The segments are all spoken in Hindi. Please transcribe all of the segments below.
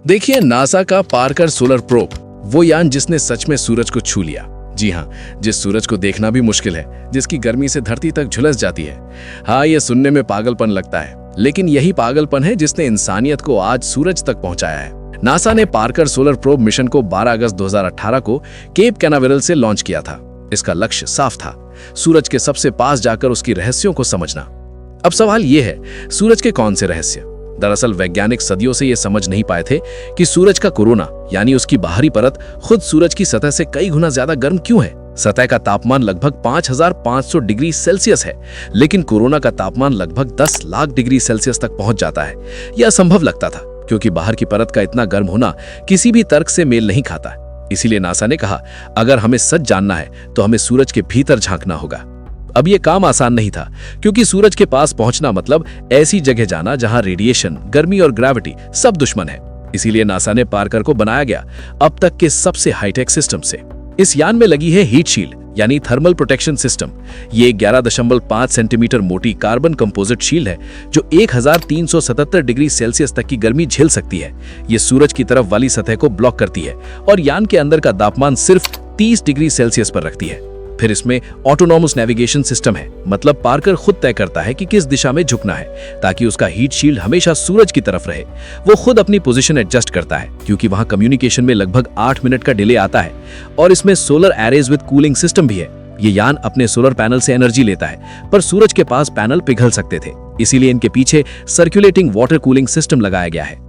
देखिए, नासा का पार्कर सोलर प्रोब, वो यान जिसने सच में सूरज को छू लिया। जी हाँ, जिस सूरज को देखना भी मुश्किल है, जिसकी गर्मी से धरती तक झुलस जाती है। हाँ, ये सुनने में पागलपन लगता है, लेकिन यही पागलपन है जिसने इंसानियत को आज सूरज तक पहुंचाया है। नासा ने पार्कर सोलर प्रोब मिशन को 12 अगस्त 2018 को केप कैनावेरल से लॉन्च किया था। इसका लक्ष्य साफ था, सूरज के सबसे पास जाकर उसकी रहस्यों को समझना। अब सवाल यह है, सूरज के कौन से रहस्य? दरअसल वैज्ञानिक सदियों से यह समझ नहीं पाए थे कि सूरज का कोरोना यानी उसकी बाहरी परत खुद सूरज की सतह से कई गुना ज्यादा गर्म क्यों है। सतह का तापमान लगभग 5500 डिग्री सेल्सियस है, लेकिन कोरोना का तापमान लगभग 10 लाख डिग्री सेल्सियस तक पहुंच जाता है। यह असंभव लगता था, क्योंकि बाहर की परत का इतना गर्म होना किसी भी तर्क से मेल नहीं खाता। इसीलिए नासा ने कहा, अगर हमें सच जानना है तो हमें सूरज के भीतर झांकना होगा। अब यह काम आसान नहीं था, क्योंकि सूरज के पास पहुंचना मतलब ऐसी जगह जाना जहां रेडिएशन, गर्मी और ग्रेविटी सब दुश्मन है। इसीलिए नासा ने पार्कर को बनाया गया अब तक के सबसे हाईटेक सिस्टम से। इस यान में लगी है हीट शील्ड यानी थर्मल प्रोटेक्शन सिस्टम। ये 11.5 सेंटीमीटर मोटी कार्बन कंपोजिट शील्ड है जो 1377 डिग्री सेल्सियस तक की गर्मी झेल सकती है। ये सूरज की तरफ वाली सतह को ब्लॉक करती है और यान के अंदर का तापमान सिर्फ 30 डिग्री सेल्सियस पर रखती है। फिर इसमें ऑटोनॉमस नेविगेशन सिस्टम है, मतलब पार्कर खुद तय करता है कि किस दिशा में झुकना है, ताकि उसका हीट शील्ड हमेशा सूरज की तरफ रहे। वो खुद अपनी पोजीशन एडजस्ट करता है, क्योंकि वहां कम्युनिकेशन में लगभग 8 मिनट का डिले आता है। और इसमें solar arrays with cooling system भी है। ये यान अपने सोलर पैनल से एनर्जी लेता है, पर सूरज के पास पैनल पिघल सकते थे, इसीलिए इनके पीछे सर्कुलेटिंग वाटर कूलिंग सिस्टम लगाया गया है।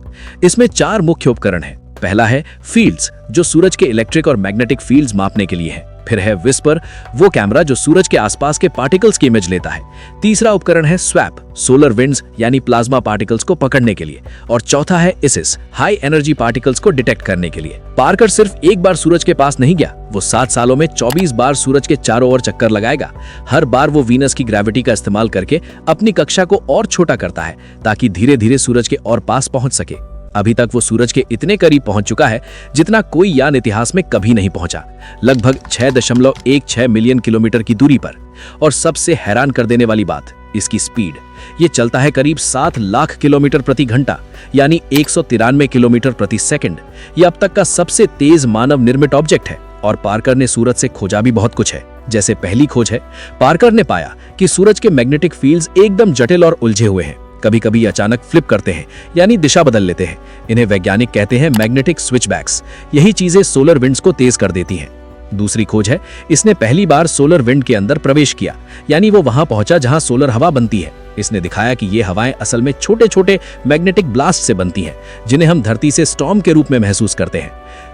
इसमें 4 मुख्य उपकरण हैं। पहला है फील्ड्स, जो सूरज के इलेक्ट्रिक और मैग्नेटिक फील्ड्स मापने के लिए है। फिर है विस्पर, वो कैमरा जो सूरज के आसपास के पार्टिकल्स की इमेज लेता है। तीसरा उपकरण है स्वैप, सोलर विंड्स यानी प्लाज्मा पार्टिकल्स को पकड़ने के लिए। और चौथा है इसिस, हाई एनर्जी पार्टिकल्स को डिटेक्ट करने के लिए। पार्कर सिर्फ एक बार सूरज के पास नहीं गया, वो 7 सालों में 24 बार सूरज के चारों ओर चक्कर लगाएगा। हर बार वो वीनस की ग्रेविटी का इस्तेमाल करके अपनी कक्षा को और छोटा करता है, ताकि धीरे धीरे सूरज के और पास पहुंच सके। अभी तक वो सूरज के इतने करीब पहुंच चुका है जितना कोई यान इतिहास में कभी नहीं पहुंचा, लगभग 6.16 मिलियन किलोमीटर की दूरी पर। और सबसे हैरान कर देने वाली बात, इसकी स्पीड। ये चलता है करीब 7 लाख किलोमीटर प्रति घंटा, यानी 193 किलोमीटर प्रति सेकंड। ये अब तक का सबसे तेज मानव निर्मित ऑब्जेक्ट है। और पार्कर ने सूरज से खोजा भी बहुत कुछ है। जैसे पहली खोज है, पार्कर ने पाया कि सूरज के मैग्नेटिक फील्ड्स एकदम जटिल और उलझे हुए हैं। कभी कभी अचानक फ्लिप करते हैं, यानी दिशा बदल लेते हैं। इन्हें वैज्ञानिक कहते हैं मैग्नेटिक स्विचबैक्स। यही चीजें सोलर विंड्स को तेज कर देती हैं। दूसरी खोज है, इसने पहली बार सोलर विंड के अंदर प्रवेश किया, यानी वो वहां पहुंचा जहां सोलर हवा बनती है। इसने दिखाया कि ये हवाएं असल में छोटे छोटे मैग्नेटिक ब्लास्ट से बनती हैं, जिन्हें हम धरती से स्टॉर्म के रूप में महसूस करते हैं।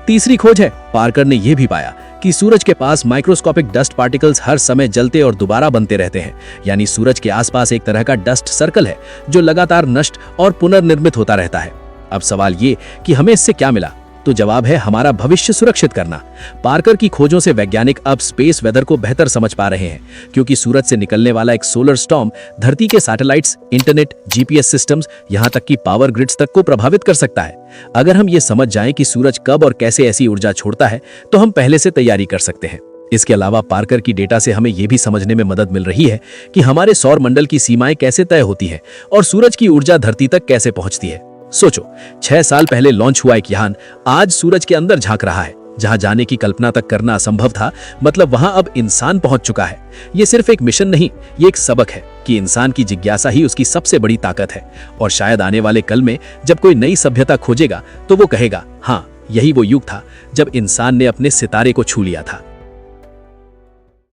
तीसरी खोज है, पार्कर ने यह भी पाया कि सूरज के पास माइक्रोस्कोपिक डस्ट पार्टिकल्स हर समय जलते और दोबारा बनते रहते हैं, यानी सूरज के आसपास एक तरह का डस्ट सर्कल है जो लगातार नष्ट और पुनर्निर्मित होता रहता है। अब सवाल ये कि हमें इससे क्या मिला? तो जवाब है हमारा भविष्य सुरक्षित करना। पार्कर की खोजों से वैज्ञानिक अब स्पेस वेदर को बेहतर समझ पा रहे हैं, क्योंकि सूरज से निकलने वाला एक सोलर स्टॉर्म धरती के सैटेलाइट्स, इंटरनेट, जीपीएस सिस्टम्स, यहां तक कि पावर ग्रिड्स तक को प्रभावित कर सकता है। अगर हम ये समझ जाएं कि सूरज कब और कैसे ऐसी ऊर्जा छोड़ता है, तो हम पहले से तैयारी कर सकते हैं। इसके अलावा पार्कर की डेटा से हमें यह भी समझने में मदद मिल रही है कि हमारे सौर मंडल की सीमाएं कैसे तय होती हैं और सूरज की ऊर्जा धरती तक कैसे पहुंचती है। सोचो, 6 साल पहले लॉन्च हुआ एक यान आज सूरज के अंदर झांक रहा है। जहां जाने की कल्पना तक करना असंभव था, मतलब वहां अब इंसान पहुंच चुका है। ये सिर्फ एक मिशन नहीं, ये एक सबक है कि इंसान की जिज्ञासा ही उसकी सबसे बड़ी ताकत है। और शायद आने वाले कल में जब कोई नई सभ्यता खोजेगा, तो वो कहेगा, हाँ, यही वो युग था जब इंसान ने अपने सितारे को छू लिया था।